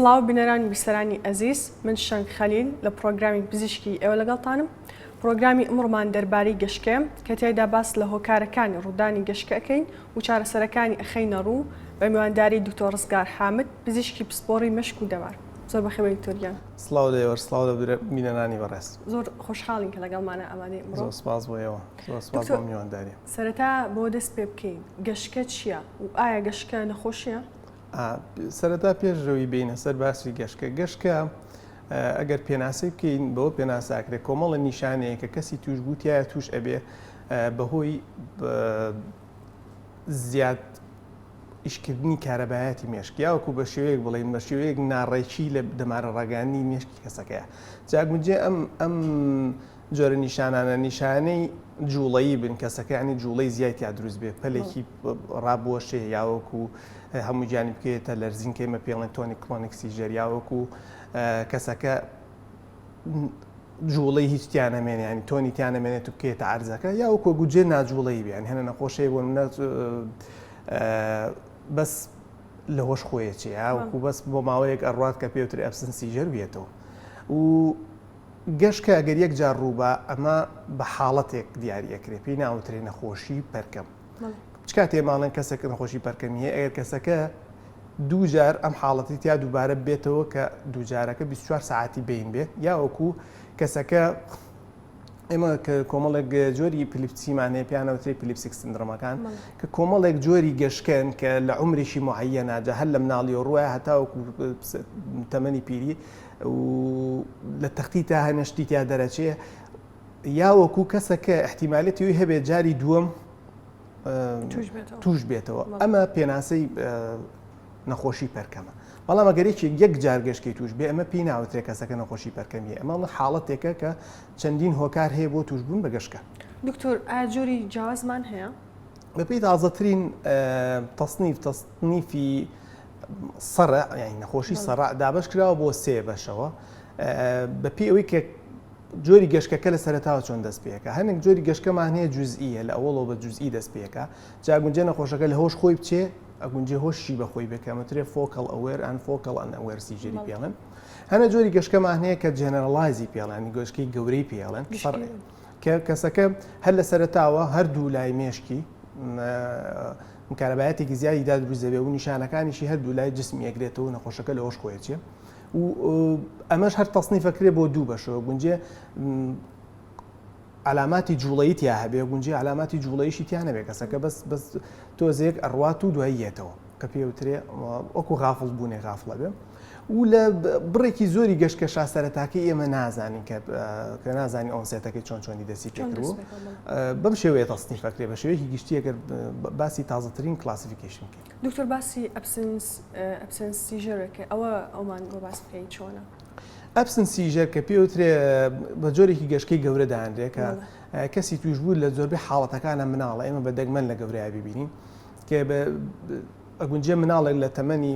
سڵاو بینەرانی بیسەرانی ئەزیز من شەنگ خەلیل لە پرۆگرامی پزیشکی ئێوە لەگەڵتانم. پرۆگرامی ئەمڕۆمان دەربارەی گەشتکەیە کە تێدا باس لە هۆکارەکانی ڕوودانی گەشتکە ئەکەین و چارەسەرەکانی ئەخەینە ڕوو بە میوانداری دکتۆر ڕزگار حامد پزیشکی پسپۆڕی مەشک و دەوار. زۆر بەخێر دکتۆریان. سڵاو لێوەر سڵاو لە بینەرانی بەڕێست. زۆر خۆشحاڵین کە لەگەڵمانە ئەمانەی ئەمڕۆ. زۆر سپاس بۆ ئێوە. زۆر سپاس بۆ میوانداری. سەرەتا بۆ دەست پێ بکەین گەشتکە چییە و ئایا گەشتکە نەخۆشیە؟ سەرەتا پێشەوەی بینە سەر باسی گەشتکە ئەگەر پێناسی بکەین بەوە پێناساکرێت کۆمەڵە نیشانەیە کە کەسی توش گوتیایە توش ئەبێ بەهۆی زیاد ئیشکردنی کارەبایەتی مێشک یاوەکو بە شێوەیەک بڵێن بە شێوەیەک ناڕێکی لە دەمارە ڕاگەاندنی مێشکی کەسەکەیە. جاگونجێ ئەم جۆرە نیشانانە نیشانەی جوڵەیی بن کەسەکەیانی جوڵەی زیاتیا دروست بێ پەلێکی ڕابۆشێ یاوەکو هەموو جانی بکێتە لەرزینکەی مە پێڵێن تۆنی کلۆنیک سیژەر یاوەکو کەسەکە جوڵەی هیچ تیانەمێنێ ینی تۆنی تیانەمێنێت و بکێتە عەرزەکە یاوەکو گوجێ ناجوڵەیی بیان هێنە نەخۆشەی بۆ منە بەس لە هۆش خۆیەکی یاوەکو بەس بۆ ماوەیەک ئەڕات کە پێوتری ئەبسن سیژەر بێتەوە و گەشتکە ئەگەر یەک جار ڕووبە ئەمە بە حاڵەتێک دیاریەکرێ پێی ناوترێ نەخۆشی پەرکەم. چ کاتێ ماڵەن کەسێک نەخۆشی پەرکەمیە ئەگەر کەسەکە دوو جار ئەم حاڵەتی تیا دووبارە بێتەوە کە دووجارەکە 24 ساعتی بین بێت یاوەکو کەسەکە ئێمە کە کۆمەڵێک جۆری پلیپسیمانەیە پیانەوتری پلیپسیک سندرۆمەکان کە کۆمەڵێک جۆری گەشتکەن کە لە عمرێکی معەنە هەر لە مناڵی و ڕوایە هەتاوەکو تەمەنی پیری و لە تەختی تا هەنەشتی تیا دەرەچێ یاوەکو کەسەکە احتیمالەتی هەبێت جاری دووەم توش بێتەوە ئەمە پێناسەی نەخۆشی پەرکەمە. بەڵام ئەگەرێکی یەک جار گەشتکەی توش بێ ئەمە پێی ناوترێت کەسەکە نەخۆشی پەرکەمیە ئەمە حاڵەتێکە کە چەندین هۆکار هەیە بۆ توشبوون بە گەشتکە. دکتۆر ئایا جۆری جیاوازمان هەیە؟ بەپێی تازەترین تەصنیفی سەرع یعنی نەخۆشی سەرع دابەش کراوە بۆ 3 بەشەوە بەپێی ئەوەی کە جۆری گەشتکەکە لە سەرەتاوە چۆن دەست پێەکە هەنێک جۆری گەشتکەمان هەیە جوزئیە لە ئەوڵەوە بە جوزئی دەست پێەکە جاگونجێ نەخۆشەکە لە هۆش خۆی بچێ ئەگونجێ هۆشی بەخۆی بکەمەترێ فۆکەڵ ئەوێر ئەن فۆکەڵ ئەن ئەوێر سیژەری پێڵێن هەنە جۆری گەشتکەمان هەیە کە جێنەرەڵایزی پێڵێن گەشتکەی گەورەی پێڵێن کە کەسەکە هەر لە سەرەتاوە هەردوو لای مێشکی کارەبایەتێکی زیادی دادروست دەبێ و نیشانەکانیشی هەردوو لای جسمی ئەگرێتەوە نەخۆشەکە لە هۆش خۆیەچێ و ئەمەش هەر تەصنیفەکرێ بۆ دوو بەشەوە گونجێ علاماتی جوڵەیی تیا هەبێ گونجێ علاماتی جوڵەییشی تیا نەبێ کەسەکە بەس تۆزێک ئەڕوات و دواییێتەوە کە پێوترێ وەکو غافڵ بوونێ غافڵە بێ و لە بڕێکی زۆری گەشتکە شاسەرەتاکەی ئێمە نازانین کە نازانی ئۆنسێتەکەی چۆنی دەستی پێکردووە بەم شێوەیە تەصنیفەکرێ بە شێوەیەکی گشتی ئەگەر باسی تازەترین کلاسیفیکیشن بکەین. دکتۆر باسی ئەبسنس سیژەرەکە ئەوە ئەومان بۆ باس بکەین چۆنە؟ ئەبسن سیژەر کە پێوترێ بە جۆرێکی گەشتکەی گەورە داهەندرێ کە کەسی توش بوو لە زۆربەی حاڵەتەکانە مناڵە ئێمە بە دەگمەن لە گەورەیە ببینین کە ئەگونجێ مناڵێک لە تەمەنی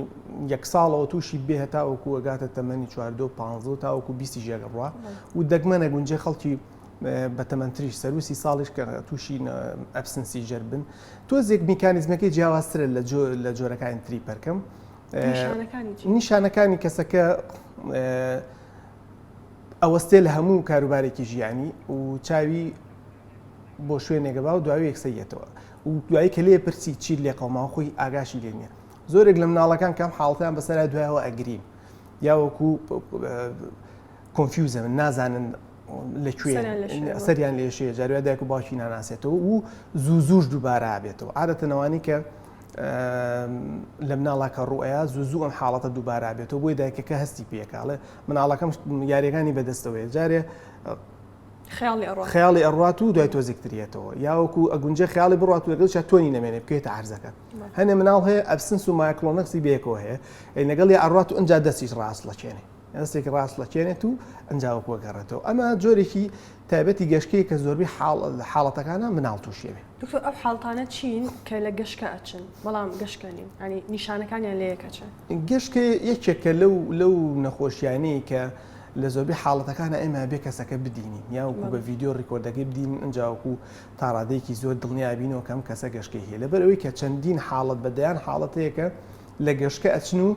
1 ساڵەوە تووشی بێ هەتاوەکو ئەگاتە تەمەنی 14 تاوەکو 20 ژێگەڕوە و دەگمەنە گونجێ خەڵکی بە تەمەنتریش سەروسی ساڵیش کە تووشی ئەبسن سیژەر بن تۆزێک میکانیزمەکەی جیاوازترە لە جۆرەکانی تری پەرکەم نیشانەکانی کەسەکە ئەوەستێ لە هەموو کاروبارێکی ژیانی و چاوی بۆ شوێنێگە با و دواوی یەکسەیەتەوە و دوایی کە لێ پرسی چی لێ قەڵماوە خۆی ئاگاشی لێ نییە زۆرێک لە مناڵەکان کەم حاڵتیان بەسەرا دوایەوە ئەگرین یاوەکو کۆنفیوزە من نازانن لەکوێ سەریان لێشەیە جاروای دایک و باوکی ناناسێتەوە و زوو دووبارە بێتەوە عادەتەنەوەی کە لە مناڵاکە ڕوئەیە زوو ئەم حاڵەتە دووبارە بێتەوە بۆی دایکەکە هەستی پێکاڵێ مناڵەکەم یاریەکانی بەدەستەوەی جارێ خیاڵی ئەڕات و دوای تۆزێکترێتەوە یاوەکو ئەگونجێ خیاڵی بڕات و لەگەڵ تۆنی نەمێنێ بکەیتە عەرزەکە هەنێ مناڵ هەیە ئەبسنس و مایکرۆنەکسی بێکەوە هەیە لەگەڵ ئەڕات و ئەنجا دەستیش ڕاست لەچێنێ دەستێک ڕاست لەچێنێت و ئەنجاوەکوە گەڕێتەوە ئەمە جۆرێکی تایبەتی گەشتکەی کە زۆربەی حاڵەتەکانە مناڵ تووشێوێ. دکتۆر ئەو حاڵتانە چین کە لە گەشتکە ئەچن بەڵام گەشتکە نین ینی نیشانەکانیان لە یەکەچن گەشتکە یەکێکە لەو نەخۆشیانەی کە لە زۆربەی حاڵەتەکانە ئێمە بێ کەسەکە بدینین یاوەکو بە ڤیدیۆ ڕیکۆردەکەی بدین ئەنجاوەکو تا ڕادەیەکی زۆر دڵنیابینەوە کەم کەسە گەشتکەی هەیە لەبەرەوەی کە چەندین حاڵەت بەدەیان حاڵەتەیەکە لە گەشتکە ئەچن و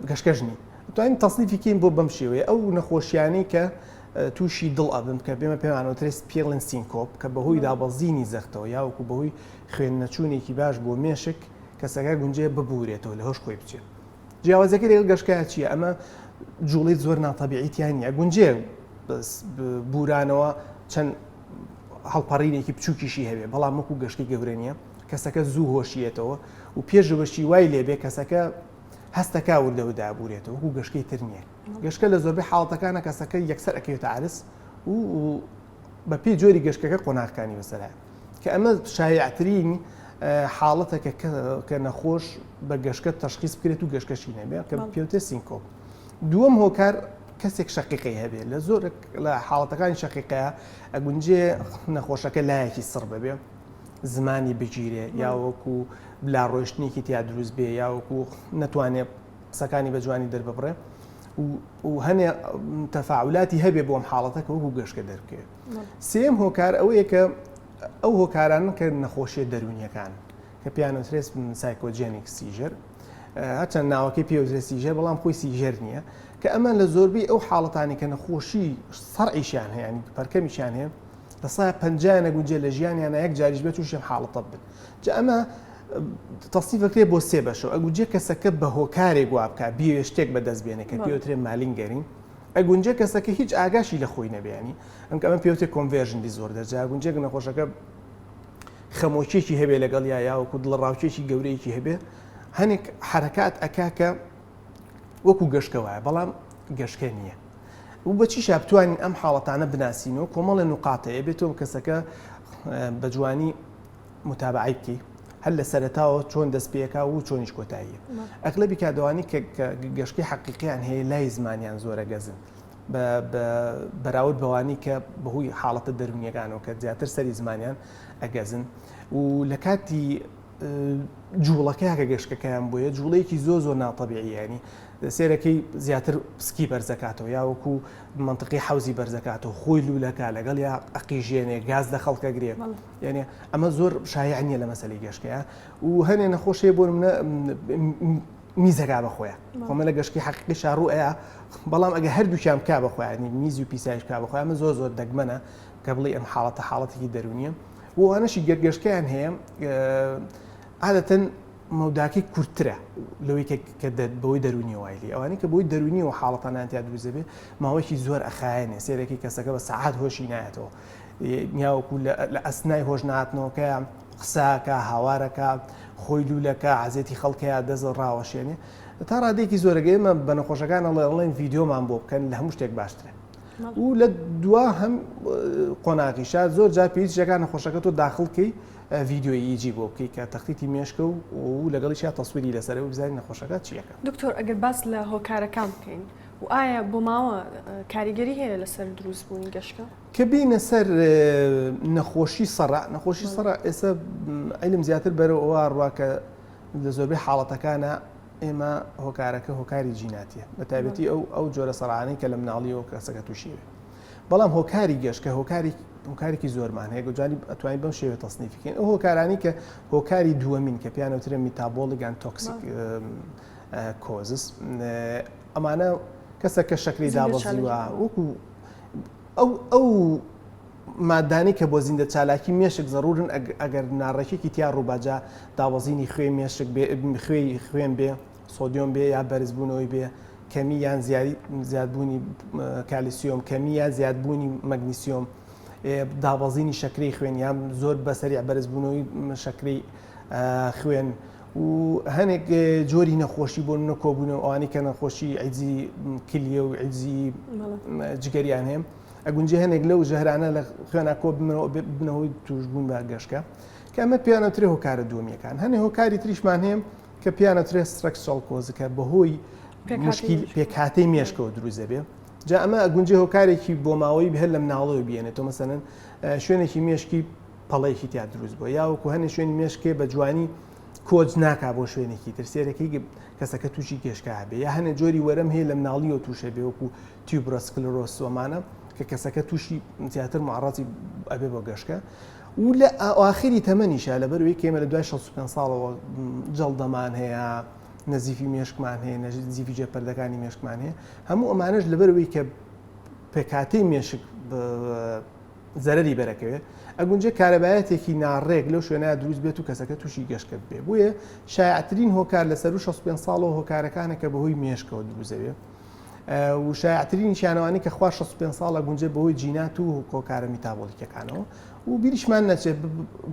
گەشتکەژنی توانین تەصنیفیکەین بۆ بەم شێوەیە ئەو نەخۆشیانەی کە تووشی دڵ ئەبن کە بێمە پێمانەوەترێ سپێڵن سینکۆپ کە بەهۆی دابەزینی زەختەوە یاوەکو بەهۆی خوێن نەچوونێکی باش بۆ مێشک کەسەکە گونجێ ببورێتەوە لە هۆش خۆی بچێت. جیاوازەکە لەگەڵ گەشتکایە چییە؟ ئەمە جوڵی زۆر ناتەبیعیتیان نیە گونجێ بورانەوە چەند هەڵپەڕینێکی بچووکیشی هەبێ بەڵام وەکو گەشتی گەورە نیە کەسەکە زوو هۆشیێتەوە و پێشەوەشی وای لێبێ کەسەکە هەستەکە وردەوەدا بورێتەوە وەکو گەشتەی تر نییە. گەشتکە لە زۆربەی حاڵەتەکانە کەسەکە یەکسەر ئەکەوێتە عرس و بە پێی جۆری گەشتەکە قۆناغەکانی بەسەرە کە ئەمە شایعترین حاڵەتەکە کە نەخۆش بە گەشتکە تەشخیص بکرێت و گەشتکەشی نەبێ کە پێوتە سینکۆپ. دووەم هۆکار کەسێک شەقیقی هەبێ لە زۆر لە حاڵەتەکانی شەقیقەیە ئەگونجێ نەخۆشەکە لایەکی سڕ ببێ زمانی بگیرێ یاوەکو بلا ڕۆیشتنێکی تیا دروست بێ یاوەکو نەتوانێت قسەکانی بە جوانی دەرببڕێ و هەنێ تەفاعولاتی هەبێ بۆم حاڵەتەکە وەکو گەشتکە دەرکێت. سێم هۆکار ئەوەیە کە ئەو هۆکاران کە نەخۆشیە دەرونیەکان کە پیانۆترێس سایکۆجێنیک سیژەر هەرچەند ناوەکەی پێوترێت سیژەر بەڵام خۆی سیژەر نییە کە ئەمە لە زۆربەی ئەو حاڵەتانی کە نەخۆشی سەرعیشیان هەیە ینی پەرکەمیشیان هەیە لە سایە 50 نەگونجێ لە ژیانیانە یەک جاریش بێت تووشم حاڵەتە بن. جا ئەمە تەصنیفەکرێ بۆ سێ بەشەوە ئەگونجێ کەسەکە بە هۆکارێک وا بکە بیوێ شتێک بەدەست بێنێ کە پێوترێ مالینگەرین ئەگونجێ کەسەکە هیچ ئاگاشی لە خۆی نەبیانی ئەم کە ئەمە پێوتێ کۆنڤێرژن دیزۆردەر جا ئەگونجێک نەخۆشەکە خەمۆکیێکی هەبێ لەگەڵ یاوەکو دڵڕاوچێکی گەورەیەکی هەبێ هەنێک حرەکات ئەکا کە وەکو گەشتکەوایە بەڵام گەشتکە نییە و بەچی شابتوانین ئەم حاڵەتانە بناسیینەوە کۆمەڵێ نوقاتەیە بێتەوە کەسەکە بە جوانی متابعی بکەی هەر لە سەرەتاوە چۆن دەست پێەکە و چۆنیش کۆتاییە ئەغلبی کادەوانی کە گەشتی حەقیقیان هەیە لای زمانیان زۆرە گەزن بەراورد بەوانی کە بەهۆی حاڵەتە دەرونیەکانەوە کە زیاتر سەری زمانیان ئەگەزن و لە کاتی جوڵەکە کە گەشتەکەیان بۆیە جوڵەیەکی زۆر ناتەبیعیانی سێرەکەی زیاتر پسکی بەرزەکاتەوە یاوەکو منطقی حوزی بەرزەکاتەوە خۆی لولەکە لەگەڵ یا ئەقیژێنێ گاز لە خەڵکە گرێ یعنی ئەمە زۆر شایع نییە لە مەسەلەی گەشتکەیە و هەنێ نەخۆشیە بۆ منە میزەکا بەخۆیە خۆمە لە گەشتی حەقیقی شاڕوئەیە بەڵام ئەگە هەردووکیان کا بەخۆیانی میزی و پیسایش کا بەخۆی ئەمە زۆر دەگمەنە کە بڵێ ئەم حاڵەتە حاڵەتێکی دەرونیە و وانەشی گەشتکەیان هەیە عادەتەن مەوداکی کورتترە لەوەی کە بەوەی دەرونی وایلی ئەوانەی کە بۆی دەرونی و حاڵەتانیان دروست بێ ماوەیەکی زۆر ئەخایەنێ سێرەکی کەسەکە بە سەعات هۆشی نایەتەوە نیاوەکو لە ئەسنای هۆش ناتنەوەکە قساکە هاوارەکە خۆی لولەکە عزێتی خەڵکەیە دەست ڕاوەشێنێ تا ڕادێکی زۆرەگەی ئێمە بە نەخۆشەکانە ئەڵێن ڤیدیۆمان بۆ بکەن لە هەموو شتێک باشترە و لە دوا هەم قۆناغیشا زۆر جا پێویستیەکان نەخۆشەکە تۆ داخڵکەی ڤیددیۆی ایجی بۆ بکەی کە تەختیتی مێشکە و لەگەڵیشیا تەسویری لەسەر و بزانین نەخۆشەکە چیەکە. دکتۆر ئەگەر باس لە هۆکارەکان بکەین و ئایا بۆ ماوە کاریگەری هەیە لەسەر دروست بوونی گەشتکە؟ کە بینە سەر نەخۆشی سەڕ ئێستا عیلم زیاتر بەرەوە ئەوە ڕواکە لە زۆربەی حاڵەتەکانە ئێمە هۆکارەکە هۆکاری جیناتیە بە تایبەتی ئەو جۆرە سەرعانەی کە لە مناڵیەوە کەسەکە تووشیوێ بەڵام هۆکاری گەشتکە هۆکارێکی زۆرمان هەیە گوجانی ئەتوانین بەم شێوە تەصنیفیکەین ئەو هۆکارانی کە هۆکاری دووەمین کە پیانەوترە میتابۆلیگان تۆکسیک کۆزس ئەمانە کەسەکە شەکری دابەزیوە وەکو ئەو مادانی کە بۆ زیندە چالاکی مێشک زەڕورن ئەگەر ناڕێکێکی تیا ڕووباجا داوەزینی خوێ مێشک خوێن بێ سۆدیۆم بێ یا بەرزبوونەوەی بێ کەمی یان زیادبوونی کالیسیۆم کەمی یا زیادبوونی مەگنیسیۆم دابەزینی شەکرەی خوێن یان زۆر بەسەری بەرزبوونەوەی شەکرەی خوێن و هەنێک جۆری نەخۆشی بۆ نەکۆبوونەوە ئەوانی کە نەخۆشی عیجزی کلیە و عیجزی جگەریان هەیە ئەگونجێ هەنێک لەو ژەهرانە لە خوێنە کۆ بنەوەی توشبوون بە گەشتکە کە ئەمە پیانەوترێ هۆکارە دووەمیەکان هەنێ هۆکاری تریشمان هەیە کە پیانەوترێ سترەکچەڵ کۆزەکە بەهۆی مشکیل پێکهاتەی مێشکەوە دروست دەبێ جا ئەمە ئەگونجێ هۆکارێکی بۆ ماوەی هەر لە مناڵەوە بێنێتەوە مەسەلەن شوێنێکی مێشکی پەڵەیەکی تیا دروست بۆ یاوەکو هەنێ شوێنی مێشکێ بە جوانی کۆچ ناکا بۆ شوێنێکی ترسێرەکەی کەسەکە تووشی گەشتکە هەبێ یا هەنێ جۆری وەرم هەیە لە مناڵیەوە تووشە بێ وەکو تیوبرۆسکلۆرۆسۆمانە کە کەسەکە تووشی زیاتر معڕەتی ئەبێ بۆ گەشتکە و لە ئاخری تەمەنیشە لەبەروەی کێمە لە دوای 65 ساڵەوە جەڵدەمان هەیە نەزیفی مێشکمان هەیە، نەزیفی جێپەردەکانی مێشکمان هەیە، هەموو ئەمانەش لەبەرەوەی کە پێکاتی مێشک زەرەری بەرەکەوێت ئەگونجێ کارەبایەتێکی ناڕێک لەو شوێنە دروست بێت و کەسەکە تووشی گەشتکە بێ. بویە شایعترین هۆکار لەسەر 65 ساڵەوە هۆکارەکانە کە بەهۆی مێشکەوە دروزەوێ و شایعترین شانەوانی کە خوا 65 ساڵە گونجێ بەهۆی جینات و هۆکارە میتابۆلیکەکانەوە و بیریشمان نەچێت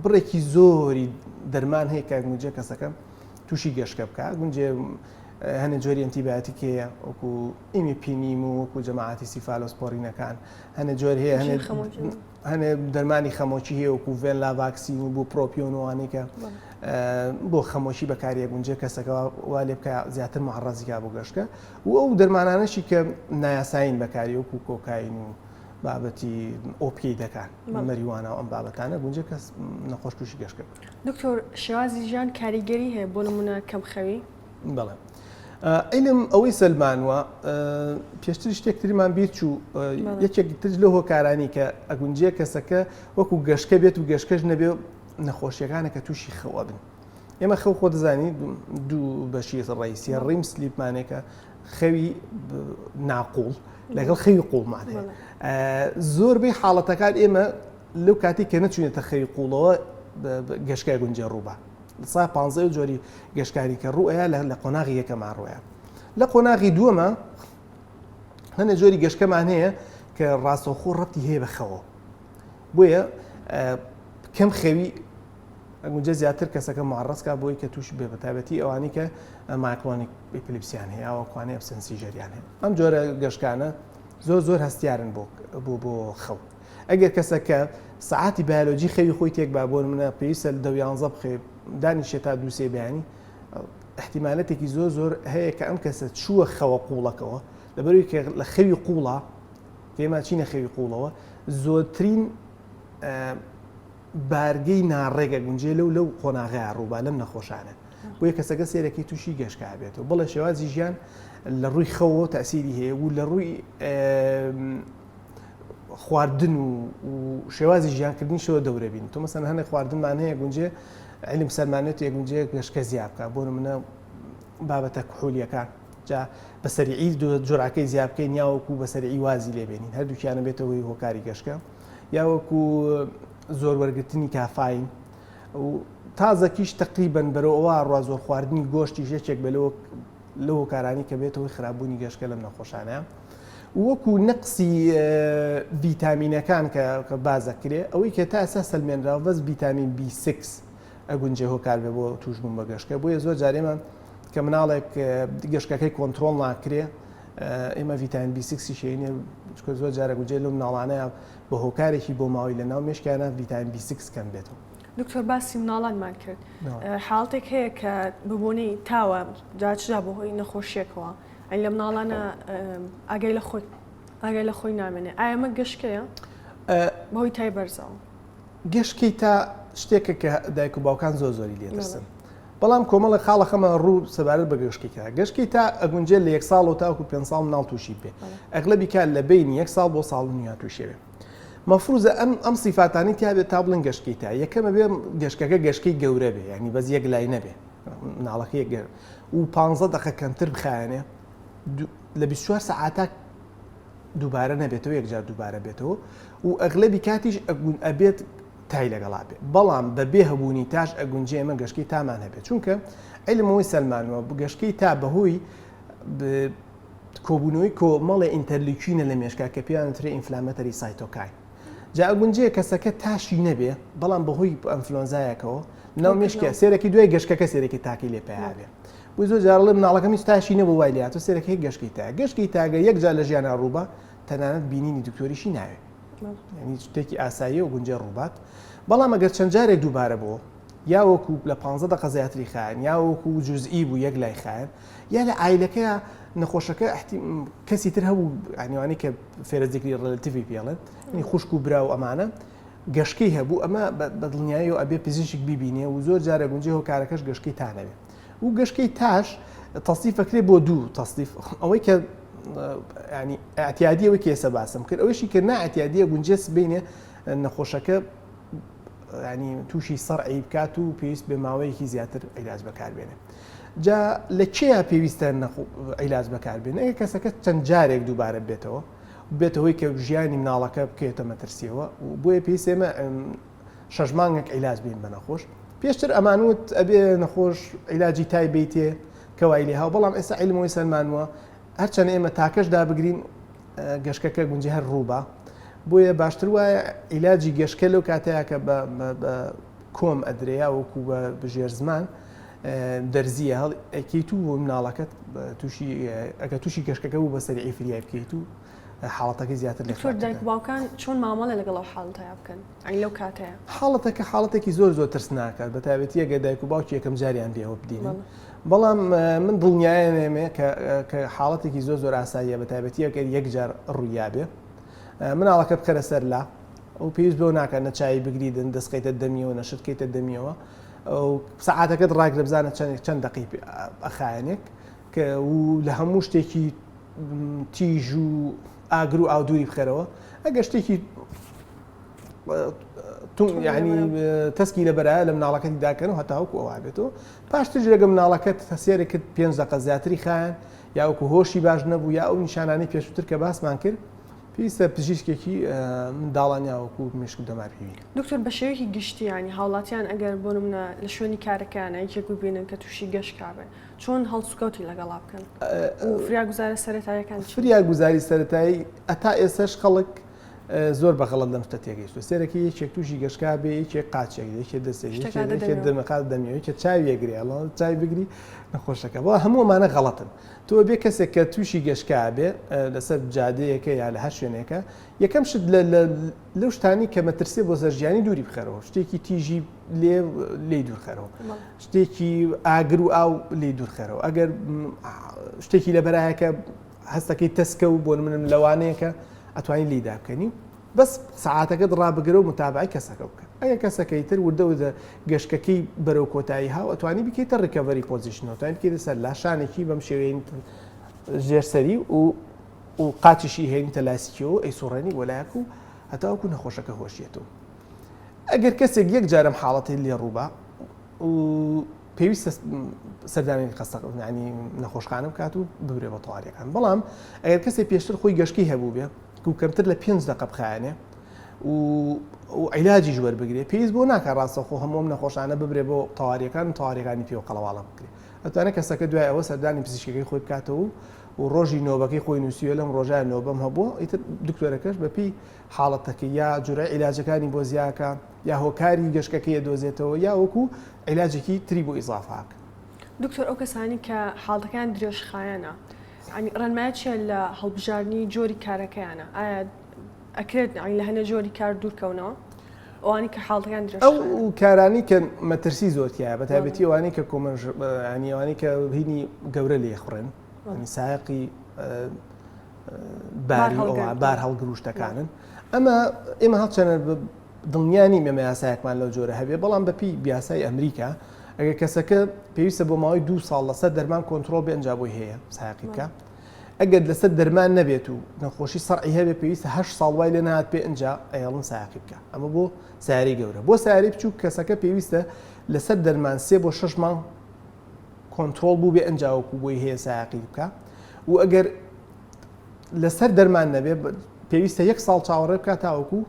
بڕێکی زۆری دەرمان هەیە کە گونجێ کەسەکە تووشی گەشتکە بکە گونجێ هەنێ جۆری ئەنتیبیاتیکەیە وەکو ئیمیپینیم و وەکو جەماعەتی سیفالۆسپۆرینەکان هەنێ جۆر هەیە هەنێ دەرمانی خەمۆکی هەیە وەکو ڤێنلا ڤاکسین و بۆ پرۆپیۆنوانی کە بۆ خەمۆشی بەکارێ گونجێ کەسەکە وا لێ بکە زیاتر مەحڕەزیکا بۆ گەشتکە و ئەو دەرمانانەشی کە نایاساین بەکاری وەکو کۆکاین و بابەتی ئۆپی دەکات مەریوانە و ئەم بابەتانە گونجێ کەس نەخۆش تووشی گەشتکە. دکتۆر شێوازی ژیان کاریگەری هەیە بۆ نمونە کەمخەوی؟ بەڵێ ئەلم ئەوەی سەلمانوە پێشتر شتێکترمان بیر چوو یەکێک تر لە هۆکارانی کە ئەگونجێ کەسەکە وەکو گەشتکە بێت و گەشتکەش نەبێ نەخۆشیەکانە کە تووشی خەوە بن. ئێمە خەو خۆ دەزانی دوو بەشی ڕئیسیە ڕیم سلیپمانێکە خەوی ناقوڵ لەگەڵ خەوی قوڵمان هەیە. زۆربەی حاڵەتەکان ئێمە لەو کاتی کە نەچوونێتە خەوی قوڵەوە گەشتکای گونجێ ڕووبە. سا 15 جۆری گەشتکاری کە ڕوئەیە لە قۆناغی یەکەمان ڕوەیە. لە قۆناغی دووەمە هەنێ جۆری گەشتکەمان هەیە کە ڕاستەوخۆ ڕەتی هەیە بە خەوە. بۆیە کەم خەوی ئەگونجە زیاتر کەسەکە مەعڕەزکا بۆی کە تووش بێ بەتایبەتی ئەوانی کە مایکلۆنیک ئیپلیپسیان هەیە ئەوەکوانەیە ئەبسەنسیژەریان هەیە. ئەم جۆرە گەشتکانە زۆر هەستیارن بۆ خەو. ئەگەر کەسەکە سعاتی بیولۆجی خەوی خۆی تێک با بۆ منە پێویستە لە 11 بخێ دانیشێت تا دووسێ بەیانی احتیمالەتێکی زۆر هەیە کە ئەم کەسە چووە خەوە قوڵەکەەوە لەبەروی کە لە خەوی قوڵە پێما چینە خەوی قوڵەوە زۆرترین بارگەی ناڕێگە گونجێ لەو قۆناغەیە ڕووبا لەم نەخۆشانە بۆیە کەسەکە سێرەکەی تووشی گەشتکە بێتەوە. بەڵێ شێوازی ژیان لە ڕووی خەوە تەسیری هەیە و لە ڕووی خواردن و شێوازی ژیانکردنی شەوە دەورە بین. تۆ مەسەن هەنێک خواردنمان هەیە گونجێ علم سەرمانێت یەکگونجێ گەشتکە زیاد بکە بۆ منە بابەتە کوحولیەکان جا بەسەریعی جۆراکەی زیاد بکەین یاوەکو بەسەریعی وازی لێبێنین هەردووکیانە بێتەوەی هۆکاری گەشتکە یاوەکو زۆر وەرگرتنی کافاین و تازەکیش تقریبەن بەرەوەوە ڕوا زۆر خواردنی گۆشتی یەکێک لەو هۆکارانی کە بێتەوەی خراپبوونی گەشتکە لەم نەخۆشانەیە. وەکو نەقسی ڤیتامینەکان کە بازەکرێ ئەوەی کە تا ئەسا سەلمێنراوە بەس ڤیتامین B6 ئەگونجێ هۆکار بێ بۆ تووشبوون بە گەشتکە. بۆیە زۆر جارێمە کە مناڵێک گەشتەکەی کۆنتترۆل ناکرێ ئێمە ڤیتامین B6 شێنێ زۆر جارە گوجێ لەم ناڵانەیە بە هۆکارێکی بۆ ماوەی لە ناو مێشکانە ڤیتامین B6 کەم بێتەوە. دکتۆر باسی مناڵانمان کرد حاڵتێک هەیە کە ببوونی تاوە جاچدا بەهۆی نەخۆشیەکەوە ئەی لە مناڵانە ئاگای لە خۆی نامێنێ ئایا ئەمە گەشتکەیە بەهۆی تای بەرزەوە؟ گەشتکەی تا شتێکە کە دایک و باوکان زۆری لێدەستن بەڵام کۆمەڵە خاڵەخەمە ڕوو سەبارەت بە گەشتکەیە گەشتکەی تا ئەگونجێ لە 1 ساڵ و تاوەکو 5 ساڵ مناڵ تووشی بێ ئەغلبی کات لە بینی 1 ساڵ بۆ ساڵ و نیە تووشێوێ. مەفروزە ئەم سیفاتانی تیا بێت تا بڵن گەشتکەی تا یەکەمە بێ گەشتەکە گەشتکەی گەورە بێ ینی بەس یەک لای نەبێ مناڵەکە یەک گەر و 15 دقیقە کەمتر بخایەنێ لە 24 ساعات دووبارە نەبێتەوە یەکجار دووبارە بێتەوە و ئەغلبی کاتیش ئەبێت تای لەگەڵا بێ بەڵام بەبێ هەبوونی تاش ئەگونجێ ئەمە گەشتکەی تامان هەبێت چونکە علمەوەی سەلمانەوە گەشتکەی تا بەهۆی کۆبوونەوەی کۆمەڵی ئینتەرلیوکینە لە مێشکا کە پێیانترێ ئینفلامەتەری سایتۆکاین جا ئەگونجەیە کەسەکە تاشی نەبێ بەڵام بەهۆی ئەنفلۆنزایەکەەوە ناو مێشکە سێرەکی دوای گەشتەکە سێرەکی تاکی لێ پێیاوێ بۆ زۆر جارڵێ مناڵەکەمی تاشی نەبوو وای لاتۆ سێرەکەی گەشتکەی تاگە یەکجار لە ژیانە ڕووبە تەنانەت بینینی دکتۆریشی ناوێت ینی شتێکی ئاسایی و گونجێ ڕووبات بەڵام ئەگەر چەند جارێک دووبارە بۆ یا وەکو لە 15 دقیقە زیاتری خایەن یا وەکو جوزئی بوو یەک لای خایەن یا لە عایلەکەیە نەخۆشەکە کەسی تر هەبوو عنیوانی کە فێرەزیکری ڕێلەتیڤی پێڵێن ینی خوشک و برا و ئەمانە گەشتکەی هەبوو ئەمە بەدڵنیایی و ئەبێ پزیشک بیبینێ و زۆر جارە گونجێ هۆکارەکەش گەشتکەی تانەوێت و گەشتکەی تاش تەستیفەکرێ بۆ دوو تەستیف ئەوەی کە ینی ئەتیادیەوەی کێسە باسم کرد ئەوەشی کە نائەتیادیە گونجێس بینێ نەخۆشەکە ینی تووشی سەرعی بکات و پێویست بێ ماوەیەکی زیاتر عیلاج بەکاربێنێ جا لە کێیا پێویستە عیلاج بەکاربێن ئەگە کەسەکە چەند جارێک دووبارە بێتەوەی کە ژیانی مناڵەکە بکێتە مەترسیەوە و بۆیە پێویستێمە 6 مانگێک عیلاج بین بە نەخۆش پێشتر ئەمانوت ئەبێ نەخۆش عیلاجی تای بیتێ کەوای لێ هاو بەڵام ئێستا عیلمەوەی سەلمانوە هەرچەند ئێمە تاکەشدا بگرین گەشتەکە گونجی هەر ڕووبە بۆیە باشتر وایە عیلاجی گەشتکە لەو کاتەیە کە بە کۆم ئەدرێیا وەکو بە بژێر زمان دەرزیە هەڵ ئەکەیت و مناڵەکەت تووشی ئەگە تووشی گەشتەکە بوو بە سەریعی فریای بکەیت و حاڵەتەکەی زیاتر لە دایک و باوکان چۆن مامەڵە لەگەڵ ئەو حاڵەتەیە بکەن ئەی لەو کاتەیە حاڵەتەکە حاڵەتێکی زۆر ترسناکات بە تایبەتی ئەگە دایک و باوکی یەکەم جاریان بێەوە بدینن بەڵام من دڵنیایەنێمێ کە حاڵەتێکی زۆر ئاساییە بە تایبەتی ئەگەر یەک جار ڕوویابێ مناڵەکە بکەرە سەر لا ئەو پێویست بۆ ناکات نەچای بگریدن دەستقیتە دەمیەوە نەشتکەیتە دەمیەوە ئەو سەعاتەکەت ڕاک لە بزانە چەند دقی ئەخایەنێک کە و لە هەموو شتێکی تیژ و ئاگر و ئاودووری بخەرەوە ئەگە شتێکی ینی تەسکی لە بەرایە لە مناڵەکەتی داکەن و هەتاوەکو ئەوە بێتەوە پاشتر ژێگە مناڵەکەت هەسێرێکت 5 دقە زیاتری خایەن یاوەکو هۆشی باش نەبوو یا ئەو نیشانانی پێشووتر کە باسمان کرد پێویستە پزیشکێکی منداڵانیاوەکو مشک دەماپێوی دکتۆر بە شێوەیەکی گشتی ینی هاوڵاتیان ئەگەر بۆ نمونە لە شوێنی کارەکانە یەکێکو بینن کە تووشی گەشت کابێن چۆن هەڵسوکەوتی لەگەڵا بکەن فریاگوزارە سەرەتاییەکان فریاگوزاری سەرەتایی ئەتا ئێستش خەڵک زۆر بەخەڵت لەم شتە تێگەیشتووە سێرەکی یەکێک تووشی گەشتکا بێ یەکێک قاچێک یەکێ دەسێت دەمەقات دەمیەوە کە چاوی یەگری ئەڵ چای بگری نەخۆشەکە بەڵام هەموومانە غەڵەتن تۆ بێ کەسێک کە تووشی گەشتکا بێ لەسەر جادەیەکە یا لە هەر شوێنێکە یەکەم شت لەو شتانی کە مەترسێ بۆ سەرژیانی دووری بخەرەوە شتێکی تیژی لێ دوورخەرەوە شتێکی ئاگر و ئاو لێ دوورخەرەوە ئەگەر شتێکی لە بەرایەکە هەستەکەی تەسکە و بۆ منم لەوانەیەکە ئەتوانین لیدا بکەنی بەس سعاتەکەت ڕابگرە و متابعی کەسەکە بکە ئەگە کەسەکەی تر وردەوردە گەشتەکەی بەرەو کۆتایی هاو ئەتوانی بکەیتە ڕکەڤەری پۆزیشنەوە توانین بکەیتە سەر لاشانێکی بەم شێوەیە ژێرسەری و قاچیشی هێنیتە لاسیکەوە ئەی سوڕێنی وەلایەک و هەتاوەکو نەخۆشەکە هۆشیێتەوە ئەگەر کەسێک یەک جارم حاڵەتی لێ ڕووبە پێویستە سەردانی ینی نەخۆشخانە بکات و ببرێ بە تەواریەکان بەڵام ئەگەر کەسێک پێشتر خۆی گەشتکی هەبوو بێ و کەمتر لە 5 دقە بخایەنێ و عیلاجی ژوەر بگرێ پێویست بۆ ناکە ڕاستەخۆ هەموم نەخۆشانە ببرێ بۆ تەواریەکانی پێوە قەڵەواڵە بکرێ ئەتوانێت کەسەکە دوای ئەوە سەردانی پزیشکەکەی خۆی بکاتەوە و ڕۆژی نۆبەکەی خۆی نووسیوە لەم ڕۆژای نۆبەم هەبووە ئیتر دکتۆرەکەش بەپی حاڵەتەکەی یا جورای عیلاجەکانی بۆ زیاکە یا هۆکاری گەشتەکەی دۆزێتەوە یا وەکو عیلاجێکی تری بۆ ئیزافاک دکتۆر ئەو کەسانی کە حاڵەتەکان درێژخایەنە ڕەنمایە چیە لە هەڵبژاردننی جۆری کارەکەیانە ئایا ئەکرێت لە هەنە جۆری کار دوورکەونەوە ئەوانی کە حاڵەکان درێژ ئەو کارانی کە مەترسی زۆرتیایە بە تایبەتی ئەوانی کە ئەوانی کە هینی گەورە لێ خوڕێن سایقی بار هەڵگروشتەکانن ئەمە ئێمە هەڵچەنە دڵنیانی مێمە یاسایەکمان لەو جۆرە هەبێ بەڵام بەپی بیاسای ئەمریکا ئەگەر کەسەکە پێویستە بۆ ماوەی 2 ساڵ لەسەر دەرمان کۆنتترۆل بێ ئەنجا بۆی هەیە سایقی بکە ئەگەر لەسەر دەرمان نەبێت و نەخۆشی سەرعی هەبێ پێویستە 8 ساڵ وای لێ نهات پێ ئەنجا ئەیڵن سایقی بکە ئەمە بۆ سیاری گەورە بۆ سیاری بچوو کەسەکە پێویستە لەسەر دەرمان 3 بۆ 6 مانگ کۆنتترۆل بوو بێ ئەنجاوەکو بۆی هەیە سایقی بکە و ئەگەر لەسەر دەرمان نەبێ پێویستە 1 ساڵ چاوەڕێ بکات تاوەکو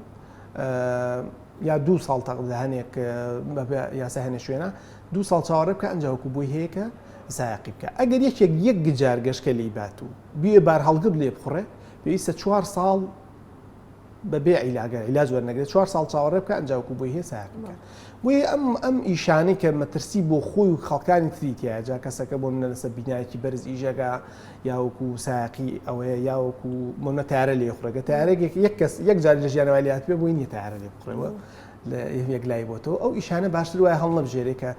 یا 2 ساڵ هەنێک یاسا هەنێ شوێنە 2 ساڵ چاوەڕێ بکە ئەنجاوەکو بۆی هەیەکە سایقی بکە ئەگەر یەک گجار گەشتکە لی بات و بێ بار هەڵگرت لێ بخڕێ پێویستە 4 ساڵ بەبێ عیلاج وەرنەگرێت 4 ساڵ چاوەڕێ بکە ئەنجاوەکو بۆی هەیە سایقی بکە بۆیە ئەم ئیشانەی کە مەترسی بۆ خۆی و خەڵکانی تریتیە جا کەسەکە بۆ منە لەسەر بینایەکی بەرز ئیژەگا یاوەکو سایقی ئەوەیە یاوەکو منە تارە لێ خوڕێگە تارێک یەک جار لە ژیانەوە لات پێ بۆی نیە تارە لێ بخڕێەوە لە یەک لای بۆتەوە ئەو ئیشانە باشتر وایە هەڵ نەبژێرێ کە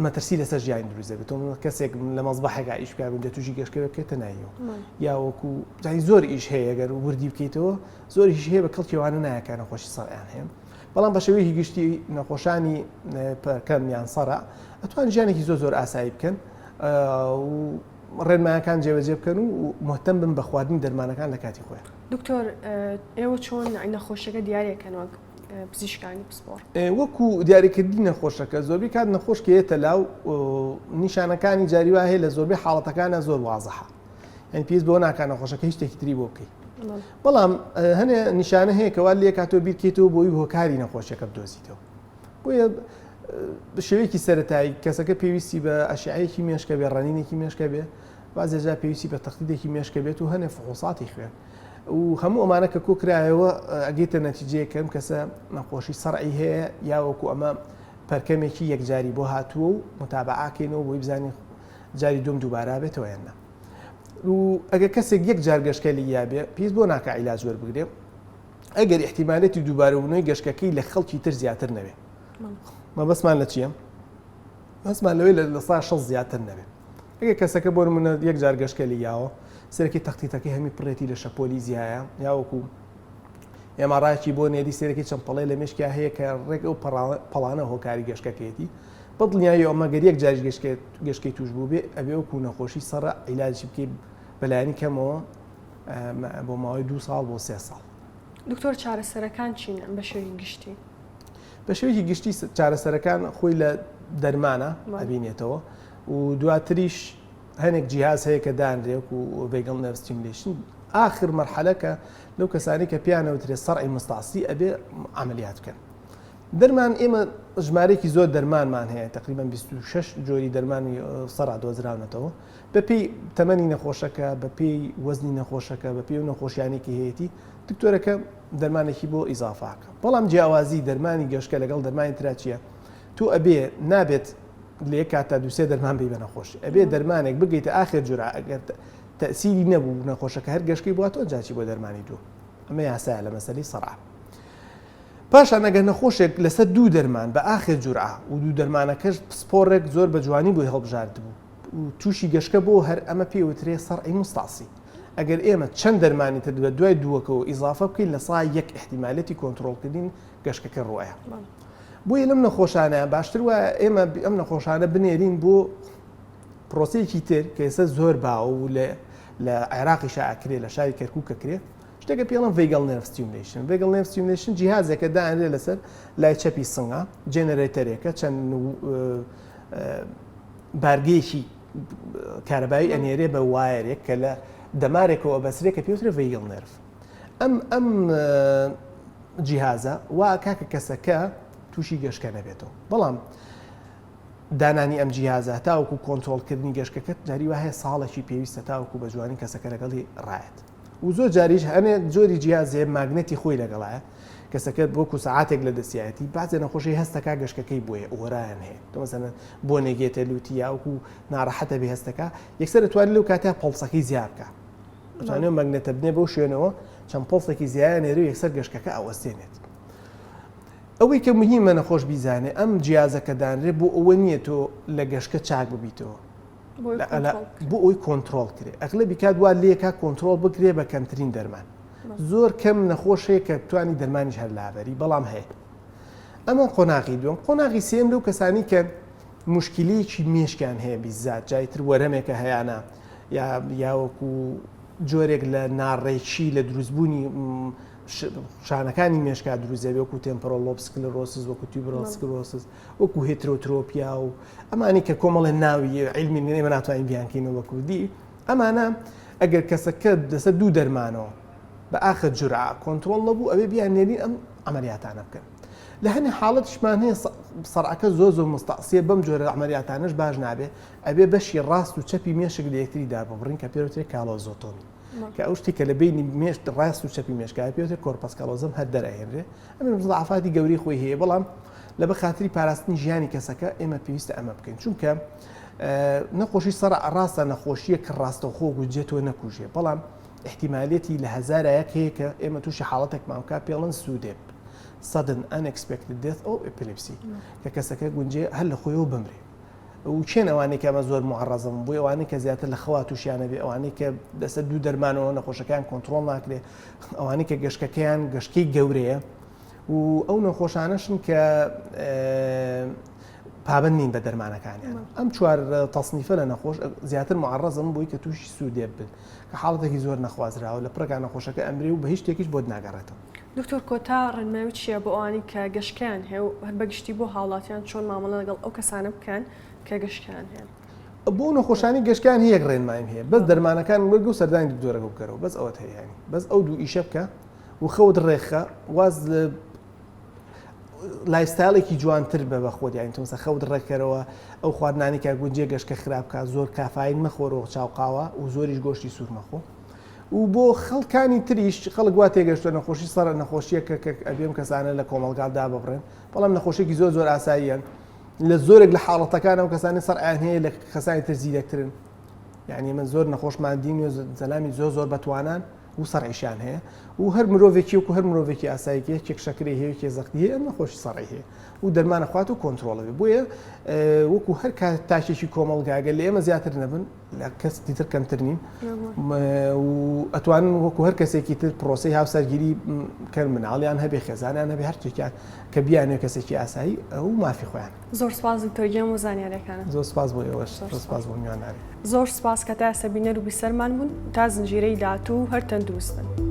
مەترسی لەسەر ژیان دروست دەبێت کەسێک لە مەزبەحێکا ئیش بکات تووشی گەشتکە بکێتە نایەوە یاوەکو زۆر ئیش هەیە گەر وردی بکەیتەوە زۆر هیچ هەیە بە کەڵکیوانە نایەکە نەخۆشی سەڕیان هەیە بەڵام بە شێوەیەکی گشتی نەخۆشانی پەکەم یان سەرە ئەتوان ژیانێکی زۆر ئاسایی بکەن و ڕێنمایەکان جێبەجێ بکەن و مهتەم بن بە خواردنی دەرمانەکان لە کاتی خۆیان دکتۆر ئێوە چۆن نەخۆشیەکە دیارەکەنەوە پزیشکانی پسپۆڕ. وەکو دیاریکردی نەخۆشەکە زۆربەی کات نەخۆش کێتە لاو نیشانەکانی جاری وا هەیە لە زۆربەی حاڵەتەکانە زۆر وازەحە. یعنی پێویست بۆ ناکات نەخۆشەکە هیچ شتێکی تری بۆ بکەیت. بەڵام هەنێ نیشانە هەیە کەوا لێ کاتۆ بیرکەیتەوە بۆی هۆکاری نەخۆشیەکە بدۆزیتەوە. بۆیە شێوەیەکی سەرەتایی کەسەکە پێویستی بە ئەشعەیەکی مێشکە بێ، ڕەنینێکی مێشکە بێ، بازێجا پێویستی بە تەقلیدێکی مێشکە بێت و هەنێ فحوساتی خوێن. و هەموو ئەمانە کە کۆکرایەوە ئەگەیتە نەتیجەیەکەم کەسە نەخۆشی سەرعی هەیە یاوەکو ئەمە پەرکەمێکی یەکجاری بۆ هاتووە و متابعاکەینەوە بۆی بزانین جاری دوم دووبارە بێتەوە یاننا. و ئەگەر کەسێک یەک جار گەشتکەلی یابێ پێویست بۆ ناکە عیلاج وەربگرێ ئەگەر احتیمالەتی دووبارەبوونەوەی گەشتەکەی لە خەڵکی تر زیاتر نەبێ. مەبەستمان لە چییە؟ بەسمان لەوەی لە 6 زیاتر نەبێ. ئەگەر کەسەکە بۆ نمونە یەک جار گەشتکەلی یاوە سەرەکی تەختیتەکەی هەمی پڕێتی لە شەپۆلیزیایە یاوەکو ئێماڕایکی بۆ نێدی سێرەکی چەند پەڵەی لە مێشکیا هەیە کە ڕێک ئەو پەڵانە هۆکاری گەشتەکەیەتی بەدڵنیایی ئەمە گەر یەک جاری گەشتکەی توش بوو بێ ئەبێ وەکو نەخۆشی سەرە عیلاجی بکەیت بەلایانی کەمەوە بۆ ماوەی 2 ساڵ بۆ 3 ساڵ. دکتۆر چارەسەرەکان چین بە شێوەی گشتی؟ بە شێوەیەکی گشتی چارەسەرەکان خۆی لە دەرمانە ئەبینێتەوە و دواتریش هەنێک جیهاز هەیە کە دانرێک و ڤێگەڵ نەرڤ ستیمولیشن ئاخر مەرحەلەکە لەو کەسانی کە پیانەوترێت سەرعی مستعسی ئەبێ عملیات بکەن. دەرمان ئێمە ژمارەیەکی زۆر دەرمانمان هەیە تقریبا 26 جۆری دەرمانی سەرا دۆزراونەتەوە بەپێی تەمەنی نەخۆشەکە بەپێی وەزنی نەخۆشەکە بەپێی و نەخۆشیانێکی هەیەی دکتۆرەکە دەرمانێکی بۆ ئیزافاکە. بەڵام جیاوازی دەرمانی گەشتکە لەگەڵ دەرمانی ترا چییە؟ تو ئەبێ نابێت لێ کاتا دووسێ دەرمان بی بە نەخۆش ئەبێ دەرمانێک بگەیتە ئاخر جورا ئەگەر تەسیری نەبوو نەخۆشەکە هەر گەشتکەی بووە تۆ جاچی بۆ دەرمانی دوو. ئەمە یاسایە لە مەسەلەی سەرع. پاشان ئەگەر نەخۆشێک لەسەر دوو دەرمان بە ئاخر جورعە و دوو دەرمانەکەش پسپۆڕێک زۆر بە جوانی بۆی هەڵبژارد بوو و تووشی گەشتکە بۆ هەر ئەمە پێوترێ سەرعی مستعسی. ئەگەر ئێمە چەند دەرمانی تر بە دوای دووەکەەوە ئیزافە بکەین لە سای یەک احتیمالەتی کۆنتترۆلکردین گەشتەکە ڕۆیە. بۆیە لەم نەخۆشانە باشتر وایە ئێمە ئەم نەخۆشانە بنێرین بۆ پرۆسەیەکی تر کە ئێستا زۆر باوە و لە عێراقی شائەکرێ لە شاری کەرکووکە کرێ شتێکە پێڵم ڤێگەڵ نەرڤ ستیمولیشن. ڤێگەڵ نەرڤ ستیمولیشن جیهازێکە دانرێ لەسەر لای چەپی سنگە جێنەرێتەرێکە چەند بارگەیەکی کارەبایی ئەنێرێ بە وایەرێک کە لە دەمارێکەوە بەسرێک کە پێوترێ ڤێگەڵ نەرڤ. ئەم جیهازە وا کاکە کەسەکە تووشی گەشتکە نەبێتەوە. بەڵام دانانی ئەم جیهازە تاوەکو کۆنتترۆلکردنی گەشتەکەت جاری وا هەیە ساڵێکی پێویستە تاوەکو بە جوانی کەسەکە لەگەڵی ڕایەت. و زۆر جاریش هەنێ جۆری جیهازێ ماگنێتی خۆی لەگەڵایە کەسەکە بۆکو سەعاتێک لە دەستایەتی بازێ نەخۆشی هەستەکە گەشتەکەی بۆیە ئۆرایان هەیە تۆمەسەن بۆ نێگێتە لوتی یاوەکو ناڕەحەتە بێ هەستەکە یەکسەر دەتوانێت لەو کاتە پڵسەکەی زیاد بکە دەتوانێت ماگنێتە بنێ بەو شوێنەوە چەند پڵسێکی زیایە نێرە و یەکسەر گەشتەکە ئەوەستێنێت. ئەوەی کە مهمە نەخۆش بیزانێ ئەم جیازەکە دانرێت بۆ ئەوە نییە تۆ لە گەشتکە چاک ببیتەوە بۆ ئەوی کۆنتترۆل کرێ ئەغلبی کات وا لێکا کۆنتترۆل بکرێ بە کەمترین دەرمان زۆر کەم نەخۆشەیە کە بتوانی دەرمانیش هەر لاوەری بەڵام هەیە. ئەمە قۆناغی دوم. قۆناغی سێم لەو کەسانی کە مشکلەیەکی مێشکیان هەیە بیزات جایتر وەرەمێکە هەیەە یاوەکو جۆرێک لە ناڕێکی لە دروستبوونی شانەکانی مێشکا دروزێ وەکو تێمپۆرۆلۆپسکلۆسس وەکو تیوبرۆسکلۆسس وەکو هێترۆترۆپیا و ئەمانی کە کۆمەڵێ ناوی علمی نێمە ناتوانین بیانکەینەوە وەکوودی ئەمانە ئەگەر کەسەکە دەسەر دوو دەرمانەوە بە ئاخر جورع کۆنتترۆل نەبوو ئەوێ بیانێنین ئەم ئەمەلیاتانە بکەن. لە هەنێ حاڵەتشمان هەیە سەرعەکە زۆر مستەعسیە بەم جۆرە ئەمەلیاتانەش باش نابێ ئەبێ بەشی ڕاست و چەپی مێشک لە یەکتریدا ببڕین کە پێوترێت کاڵۆزۆتۆمی کە ئەو شتی کە لە بینی مێشت ڕاست و چەپی مێشکای پێوترێت کۆرپەسکەڵۆزم هەر دەرەهێنرێ ئەمە مزعفاتی گەوری خۆی هەیە بەڵام لە بە خاتری پاراستنی ژیانی کەسەکە ئێمە پێویستە ئەمە بکەین چونکە نەخۆشی سەر ڕاستە نەخۆشیە کە ڕاستەوخۆ گوجێتەوە نەکوژێ بەڵام احتیمالێتی لە هەزارەیەک هەیە کە ئێمە تووشی حاڵەتێکمان بکە پێڵەن سوودێب sudden unexpected death ئەو epilepsy کە کەسەکە گونجێ هەر لە خۆیەوە بمرێ و چێن ئەوانەی کە ئەمە زۆر معڕەزم بووی ئەوانەی کە زیاتر لە خەوا تووشیانە بێ ئەوانەی کە دەسەر دوو دەرمانەوە نەخۆشەکان کۆنتترۆل ناکرێ ئەوانەی کە گەشتەکەیان گەشتکەی گەورەیە و ئەو نەخۆشانەشن کە پابند نین بە دەرمانەکانیان ئەم چوار تەصنیفە لە نەخۆش زیاتر معڕەزم بووی کە تووشی سوودێ بن کە حاڵەتێکی زۆر نەخوازراوە لە پڕەکان نەخۆشەکە ئەمرێ و بە هیچ شتێکیش بۆ ناگەڕێتەوە. دکتۆر کۆتا ڕێنماوی چییە بۆ ئەوانی کە گەشتیان هەیە و هەر بەگشتی بۆ هاوڵاتیان چۆن مامەڵە لەگەڵ ئەو کەسانە بکەن کە گەشتیان هەیە؟ بۆ نەخۆشانی گەشتیان هەیە ڕێنمایم هەیە بەس دەرمانەکان وەرگ و سەردانی دکتۆرەکە بکەرەوە بەس ئەوەت هەیەانی بەس ئەو دوو ئیشە بکە و خەوت ڕێخە واز لایستایڵێکی جوانتر بە بە خۆت یانی تۆمسە خەوت ڕێکەرەوە ئەو خواردنانی کە گونجێ گەشتکە خراپکە زۆر کافاین مەخۆرەوە چاوقاوە و زۆریش گۆشتی سوور مەخۆ و بۆ خەڵکانی تریش خەڵک وا تێگەشتە نەخۆشی سەر نەخۆشیە کە ئەبێم کەسانە لە کۆمەڵگادا ببڕێن بەڵام نەخۆشیێکی زۆر زۆر ئاساییان لە زۆرێک لە حاڵەتەکان ئەو کەسانی سەر ئایان هەیە لە کەسانی تر زیرەکترن یعنی من زۆر نەخۆشماندین و زەلامی زۆر زۆر بەتوانان و سەرعیشان هەیە و هەر مرۆڤێکی وکو هەر مرۆڤێکی ئاساییکە کێک شەکرێ هەیە کێ زەختی هەیە نەخۆشی سەڕی هەیە و دەرمانە خوات و کۆنتترۆڵەوێ بۆیە وەکو هەر تاشێکی کۆمەڵگاگە لە ئێمە زیاتر نەبن لە کەس دیتر کەمتر نین و ئەتوانن وەکو هەر کەسێکی تر پرۆسی هاوسەرگیری کەر مناڵیان هەبێ خێزانیان هەبێ هەرچێکیان کە بیانێ کەسێکی ئاسایی ئەو مافی خۆیان. زۆر سپاس دکتۆر و زانیاریەکانە. زۆر سپاس بۆ ئێوەش سپاس بۆ میوانداری. زۆر سپاس کە تا سەبینەر و بیسەرمان بوون تا زنجیرەی داهاتوو هەر تەندروستن.